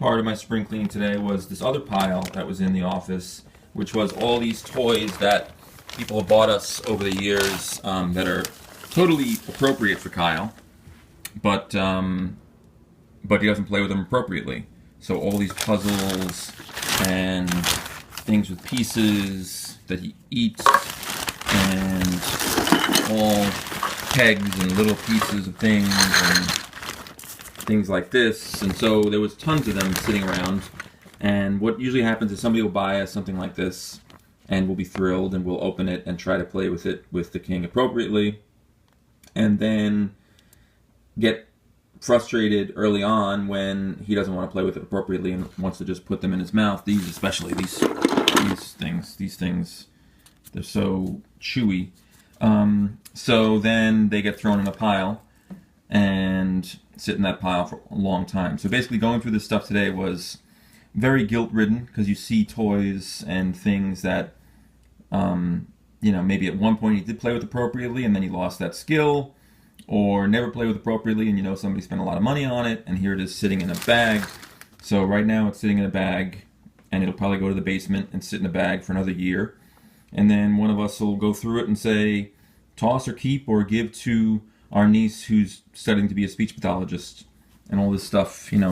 part of my spring cleaning today was this other pile that was in the office, which was all these toys that people have bought us over the years that are totally appropriate for Kyle, but he doesn't play with them appropriately. So all these puzzles and things with pieces that he eats, and all pegs and little pieces of things and things like this. And so there was tons of them sitting around. And what usually happens is somebody will buy us something like this, and we'll be thrilled, and we'll open it and try to play with it with the king appropriately, and then get frustrated early on when he doesn't want to play with it appropriately and wants to just put them in his mouth. These especially, these things, they're so chewy. So then they get thrown in a pile and sit in that pile for a long time. So basically going through this stuff today was very guilt-ridden, because you see toys and things that, maybe at one point he did play with appropriately and then he lost that skill, or never play with appropriately and somebody spent a lot of money on it, and here it is sitting in a bag. So right now it's sitting in a bag, and it'll probably go to the basement and sit in a bag for another year. And then one of us will go through it and say, toss or keep or give to our niece who's studying to be a speech pathologist. And all this stuff, in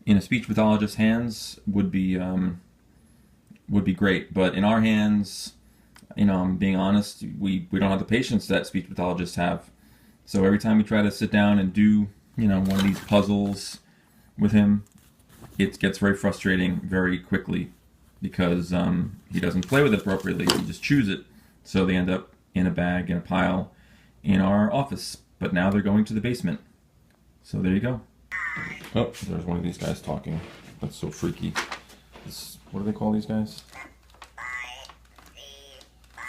a speech pathologist's hands would be great. But in our hands, I'm being honest, we don't have the patience that speech pathologists have. So every time we try to sit down and do, one of these puzzles with him, it gets very frustrating very quickly, because he doesn't play with it appropriately. He just chews it. So they end up in a bag, in a pile, in our office. But now they're going to the basement. So there you go. Oh, there's one of these guys talking. That's so freaky. What do they call these guys?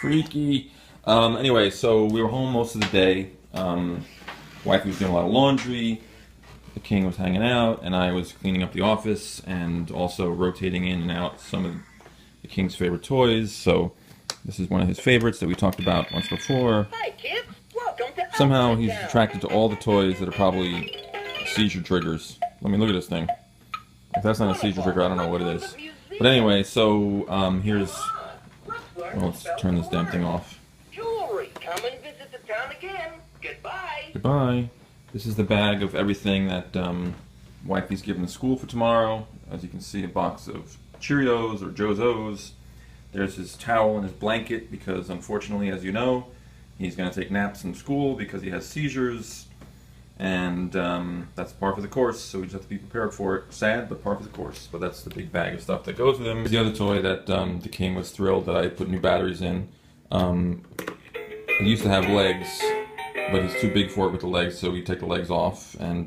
Freaky. Anyway, so we were home most of the day. Wifey was doing a lot of laundry. The king was hanging out, and I was cleaning up the office and also rotating in and out some of the king's favorite toys. So this is one of his favorites that we talked about once before. Hi, kids. Welcome to Somehow he's attracted to all the toys that are probably seizure triggers. Let me look at this thing. If that's not a seizure trigger, I don't know what it is. But anyway, so here's... Well, let's turn this damn thing off. Jewelry. Come and visit the town again. Goodbye. Goodbye. This is the bag of everything that Wifey's given to school for tomorrow. As you can see, a box of Cheerios or Joe's. There's his towel and his blanket, because unfortunately, as you know, he's going to take naps in school because he has seizures. And that's par for the course, so we just have to be prepared for it. Sad, but par for the course. But that's the big bag of stuff that goes with him. Here's the other toy that the king was thrilled that I put new batteries in. It used to have legs, but he's too big for it with the legs, so we take the legs off, and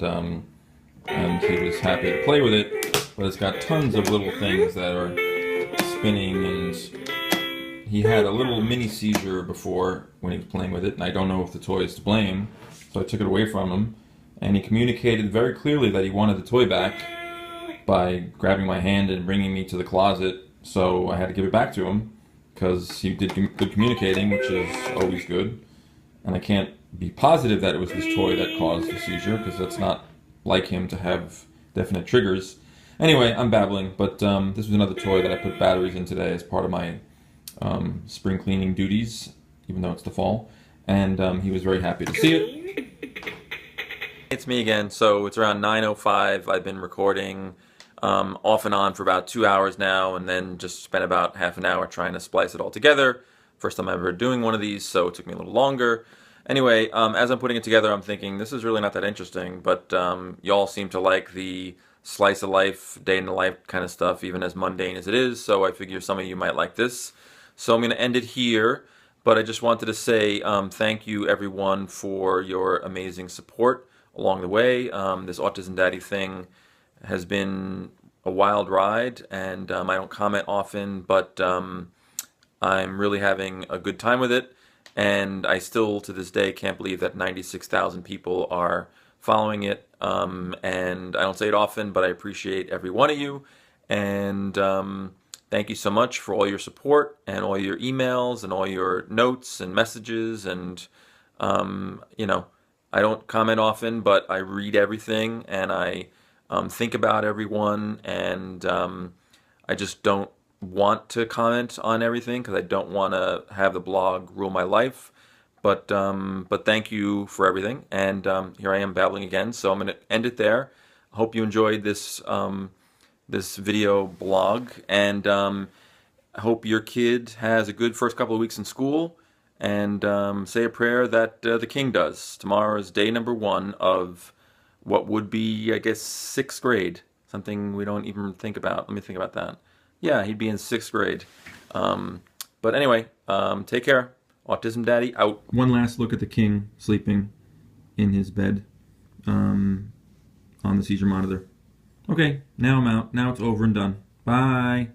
he was happy to play with it. But it's got tons of little things that are spinning, and he had a little mini seizure before when he was playing with it, and I don't know if the toy is to blame, so I took it away from him, and he communicated very clearly that he wanted the toy back by grabbing my hand and bringing me to the closet. So I had to give it back to him, because he did good communicating, which is always good. And I can't be positive that it was this toy that caused the seizure, because that's not like him to have definite triggers. Anyway, I'm babbling, but this was another toy that I put batteries in today as part of my spring cleaning duties, even though it's the fall. And he was very happy to see it. It's me again. So it's around 9:05. I've been recording off and on for about 2 hours now, and then just spent about half an hour trying to splice it all together. First time ever doing one of these, so it took me a little longer. Anyway, as I'm putting it together, I'm thinking this is really not that interesting, but y'all seem to like the slice of life, day in the life kind of stuff, even as mundane as it is, so I figure some of you might like this. So I'm going to end it here, but I just wanted to say thank you everyone for your amazing support along the way. This Autism Daddy thing has been a wild ride, and I don't comment often, but I'm really having a good time with it, and I still to this day can't believe that 96,000 people are following it, and I don't say it often, but I appreciate every one of you, and thank you so much for all your support and all your emails and all your notes and messages, and I don't comment often, but I read everything, and I think about everyone, and I just don't want to comment on everything because I don't want to have the blog rule my life. But thank you for everything, and here I am babbling again. So I'm going to end it there. I hope you enjoyed this this video blog, and I hope your kid has a good first couple of weeks in school, and say a prayer that the king does. Tomorrow is day number 1 of what would be, I guess, 6th grade. Something we don't even think about. Let me think about that. Yeah, he'd be in 6th grade. But anyway, take care. Autism Daddy out. One last look at the king sleeping in his bed on the seizure monitor. Okay, now I'm out. Now it's over and done. Bye.